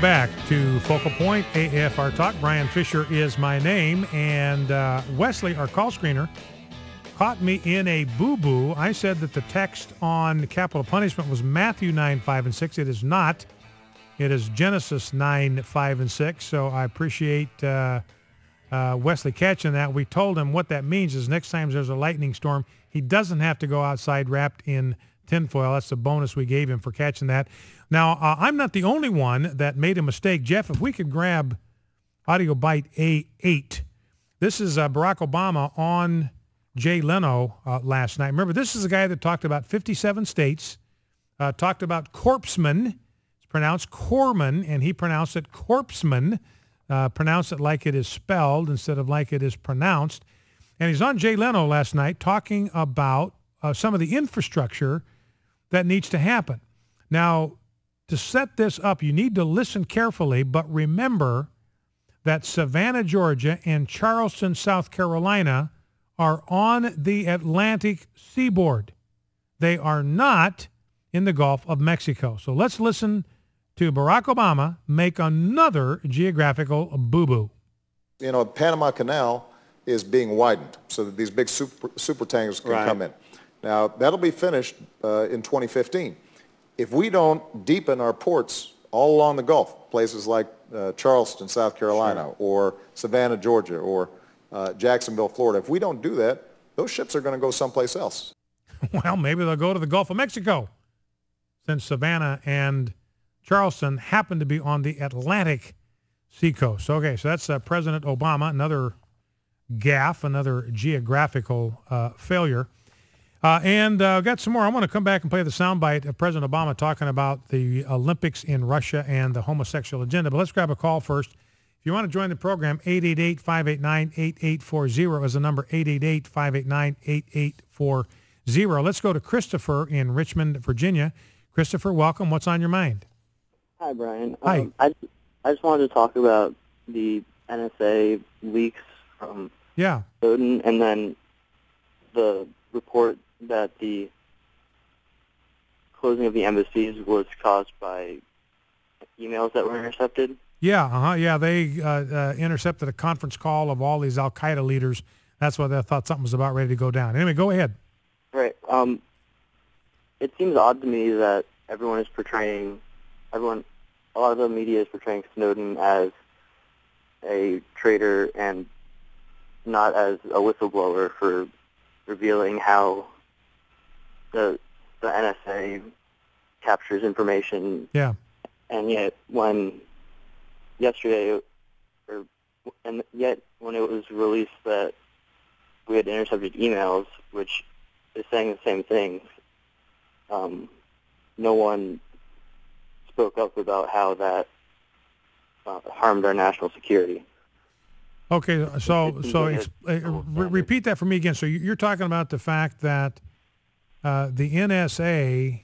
Back to Focal Point, AFR Talk. Brian Fisher is my name, and Wesley, our call screener, caught me in a boo-boo. I said that the text on capital punishment was Matthew 9, 5, and 6. It is not. It is Genesis 9, 5, and 6. So I appreciate Wesley catching that. We told him what that means is next time there's a lightning storm, he doesn't have to go outside wrapped in tinfoil. That's the bonus we gave him for catching that. Now, I'm not the only one that made a mistake. Jeff, if we could grab audio bite A8. This is Barack Obama on Jay Leno last night. Remember, this is a guy that talked about 57 states, talked about corpseman. It's pronounced corpsman, and he pronounced it corpsman, pronounced it like it is spelled instead of like it is pronounced. And he's on Jay Leno last night talking about some of the infrastructure that needs to happen. Now, to set this up, you need to listen carefully, but remember that Savannah, Georgia, and Charleston, South Carolina are on the Atlantic seaboard. They are not in the Gulf of Mexico. So let's listen to Barack Obama make another geographical boo-boo. You know, Panama Canal is being widened so that these big super tankers can come in. Now, that'll be finished in 2015. If we don't deepen our ports all along the Gulf, places like Charleston, South Carolina, or Savannah, Georgia, or Jacksonville, Florida, if we don't do that, those ships are going to go someplace else. Well, maybe they'll go to the Gulf of Mexico, since Savannah and Charleston happen to be on the Atlantic seacoast. Okay, so that's President Obama, another gaffe, another geographical failure. And got some more. I want to come back and play the soundbite of President Obama talking about the Olympics in Russia and the homosexual agenda. But let's grab a call first. If you want to join the program, 888-589-8840 is the number, 888-589-8840. Let's go to Christopher in Richmond, Virginia. Christopher, welcome. What's on your mind? Hi, Brian. Hi. I just wanted to talk about the NSA leaks from Snowden, and then the report that the closing of the embassies was caused by emails that were intercepted. Yeah, they intercepted a conference call of all these al-Qaeda leaders. That's why they thought something was about ready to go down. Anyway, go ahead. Right. It seems odd to me that a lot of the media is portraying Snowden as a traitor and not as a whistleblower for revealing how the NSA captures information. Yeah. And yet when it was released that we had intercepted emails, which is saying the same things, no one spoke up about how that harmed our national security. Okay, repeat that for me again. So you're talking about the fact that the NSA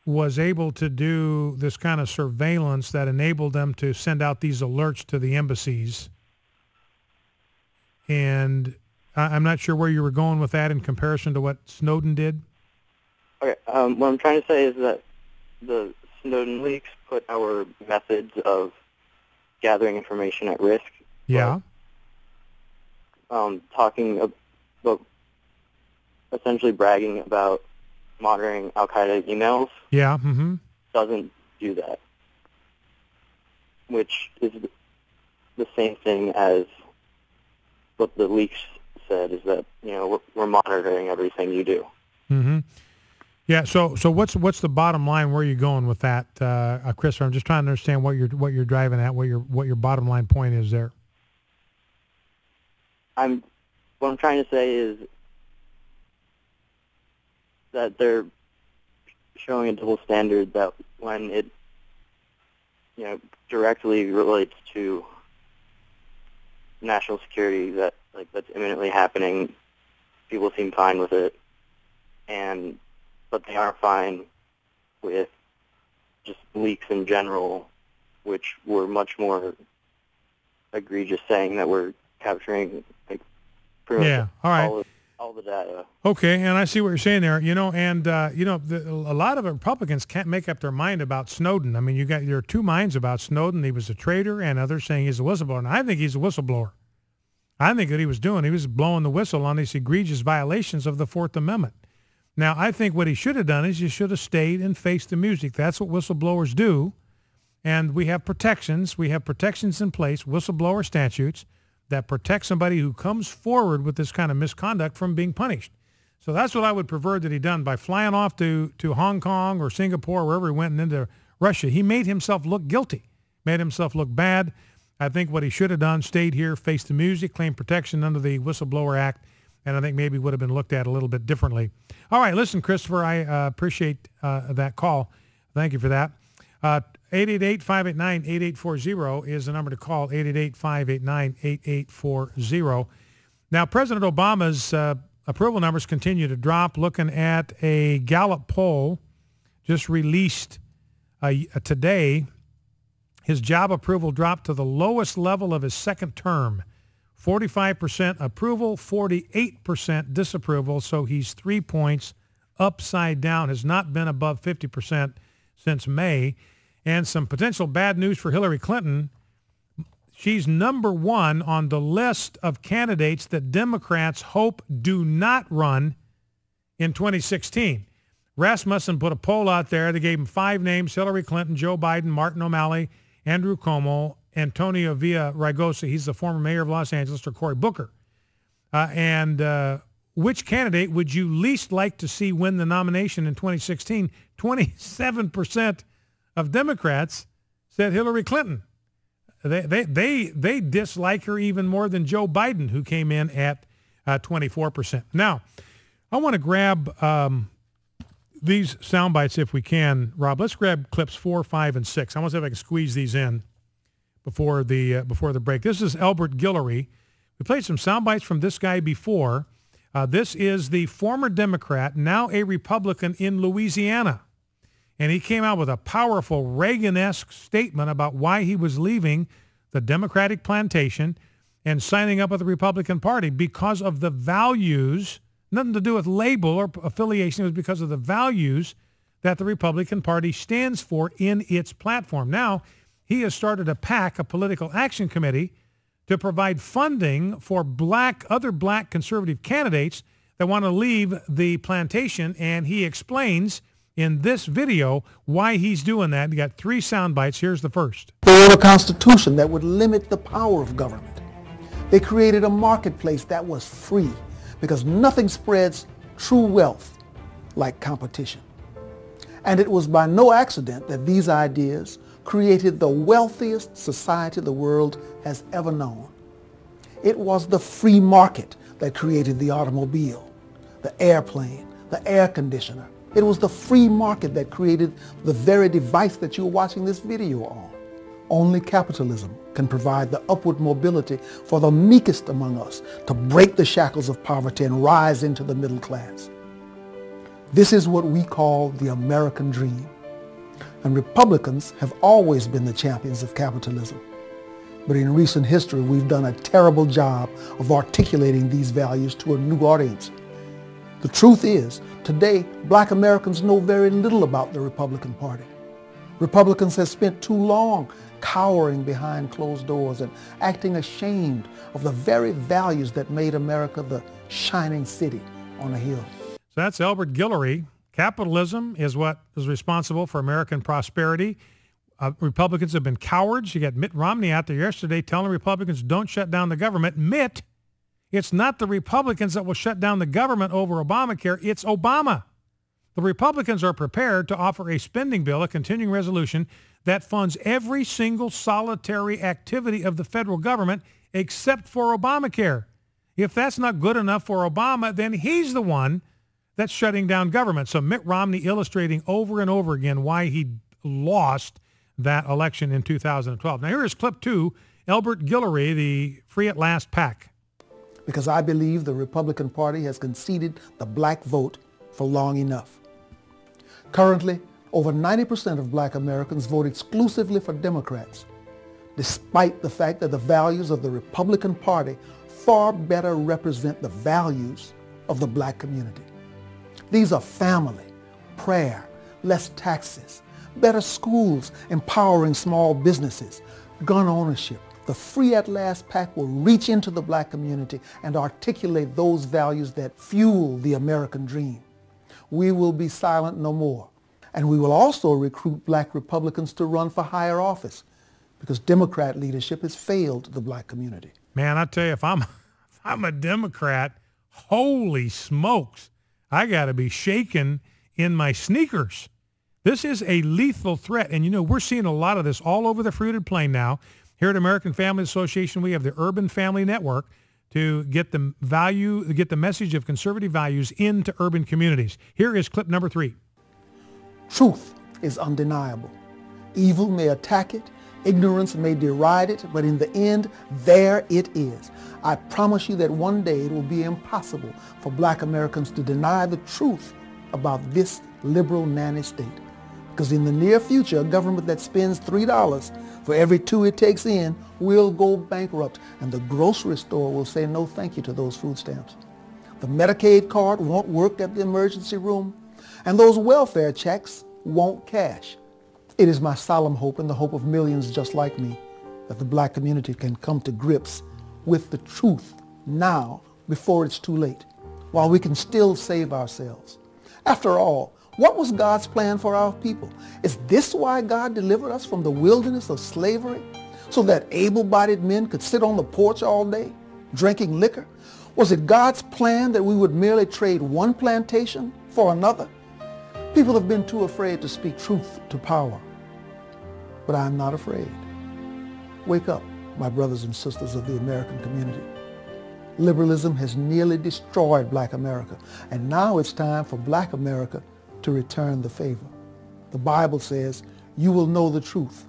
was able to do this kind of surveillance that enabled them to send out these alerts to the embassies. And I'm not sure where you were going with that in comparison to what Snowden did. Okay, what I'm trying to say is that the Snowden leaks put our methods of gathering information at risk. Yeah. Talking about essentially bragging about monitoring al-Qaeda emails. Yeah. Doesn't do that, which is the same thing as what the leaks said, is that, you know, we're monitoring everything you do. Yeah. So what's the bottom line? Where are you going with that, Christopher? I'm just trying to understand what you're driving at. What your bottom line point is there. What I'm trying to say is that they're showing a double standard, that when it, you know, directly relates to national security that's imminently happening, people seem fine with it, but they aren't fine with just leaks in general, which were much more egregious, saying that we're capturing pretty much all the data. Okay, and I see what you're saying there. A lot of Republicans can't make up their mind about Snowden. I mean, there are two minds about Snowden. He was a traitor, and others saying he's a whistleblower. And I think he's a whistleblower. I think what he was blowing the whistle on these egregious violations of the Fourth Amendment. Now, I think what he should have done is he should have stayed and faced the music. That's what whistleblowers do. And we have protections. We have protections in place, whistleblower statutes, that protect somebody who comes forward with this kind of misconduct from being punished. So that's what I would prefer that he done by flying off to Hong Kong or Singapore, wherever he went, and into Russia. He made himself look guilty, made himself look bad. I think what he should have done, stayed here, faced the music, claimed protection under the Whistleblower Act, and I think maybe would have been looked at a little bit differently. All right, listen, Christopher, I appreciate that call. Thank you for that. 888-589-8840 is the number to call, 888-589-8840. Now, President Obama's approval numbers continue to drop. Looking at a Gallup poll just released today, his job approval dropped to the lowest level of his second term, 45% approval, 48% disapproval, so he's 3 points upside down, has not been above 50% since May. And some potential bad news for Hillary Clinton. She's number one on the list of candidates that Democrats hope do not run in 2016. Rasmussen put a poll out there that gave him 5 names: Hillary Clinton, Joe Biden, Martin O'Malley, Andrew Cuomo, Antonio Villaraigosa, he's the former mayor of Los Angeles, or Cory Booker. Which candidate would you least like to see win the nomination in 2016? 27% of Democrats said Hillary Clinton. They dislike her even more than Joe Biden, who came in at 24%. Now, I want to grab these sound bites if we can, Rob. Let's grab clips 4, 5, and 6. I want to see if I can squeeze these in before the break. This is Elbert Guillory. We played some sound bites from this guy before. This is the former Democrat, now a Republican in Louisiana. And he came out with a powerful Reagan-esque statement about why he was leaving the Democratic plantation and signing up with the Republican Party because of the values, nothing to do with label or affiliation. It was because of the values that the Republican Party stands for in its platform. Now, he has started a PAC, a political action committee, to provide funding for other black conservative candidates that want to leave the plantation, and he explains in this video why he's doing that. You got 3 sound bites. Here's the first. They wrote a constitution that would limit the power of government. They created a marketplace that was free, because nothing spreads true wealth like competition. And it was by no accident that these ideas created the wealthiest society the world has ever known. It was the free market that created the automobile, the airplane, the air conditioner. It was the free market that created the very device that you're watching this video on. Only capitalism can provide the upward mobility for the meekest among us to break the shackles of poverty and rise into the middle class. This is what we call the American dream. And Republicans have always been the champions of capitalism. But in recent history, we've done a terrible job of articulating these values to a new audience. The truth is, today, black Americans know very little about the Republican Party. Republicans have spent too long cowering behind closed doors and acting ashamed of the very values that made America the shining city on a hill. So that's Elbert Guillory. Capitalism is what is responsible for American prosperity. Republicans have been cowards. You got Mitt Romney out there yesterday telling Republicans don't shut down the government. Mitt, it's not the Republicans that will shut down the government over Obamacare. It's Obama. The Republicans are prepared to offer a spending bill, a continuing resolution, that funds every single solitary activity of the federal government except for Obamacare. If that's not good enough for Obama, then he's the one that's shutting down government. So Mitt Romney illustrating over and over again why he lost that election in 2012. Now here is clip 2, Elbert Guillory, the Free at Last PAC. Because I believe the Republican Party has conceded the black vote for long enough. Currently, over 90% of black Americans vote exclusively for Democrats, despite the fact that the values of the Republican Party far better represent the values of the black community. These are family, prayer, less taxes, better schools, empowering small businesses, gun ownership. The Free at Last PAC will reach into the black community and articulate those values that fuel the American dream. We will be silent no more. And we will also recruit black Republicans to run for higher office because Democrat leadership has failed the black community. Man, I tell you, if I'm a Democrat, holy smokes, I got to be shaking in my sneakers. This is a lethal threat. And, you know, we're seeing a lot of this all over the fruited plain now. Here at American Family Association, we have the Urban Family Network to get the message of conservative values into urban communities. Here is clip number 3. Truth is undeniable. Evil may attack it, ignorance may deride it, but in the end, there it is. I promise you that one day it will be impossible for black Americans to deny the truth about this liberal nanny state. Because in the near future, a government that spends $3 for every 2 it takes in will go bankrupt, and the grocery store will say no thank you to those food stamps. The Medicaid card won't work at the emergency room, and those welfare checks won't cash. It is my solemn hope and the hope of millions just like me that the black community can come to grips with the truth now before it's too late, while we can still save ourselves. After all, what was God's plan for our people? Is this why God delivered us from the wilderness of slavery? So that able-bodied men could sit on the porch all day, drinking liquor? Was it God's plan that we would merely trade one plantation for another? People have been too afraid to speak truth to power. But I'm not afraid. Wake up, my brothers and sisters of the American community. Liberalism has nearly destroyed black America, and now it's time for black America to return the favor. The Bible says, you will know the truth,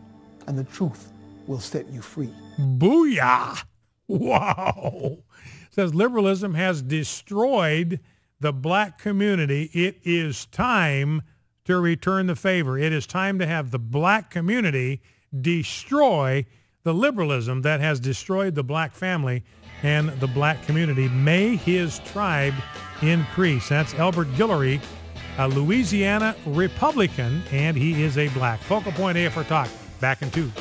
and the truth will set you free. Booyah! Wow! It says liberalism has destroyed the black community. It is time to return the favor. It is time to have the black community destroy the liberalism that has destroyed the black family and the black community. May his tribe increase. That's Elbert Guillory, a Louisiana Republican, and he is a black. Focal Point AFR Talk, back in 2.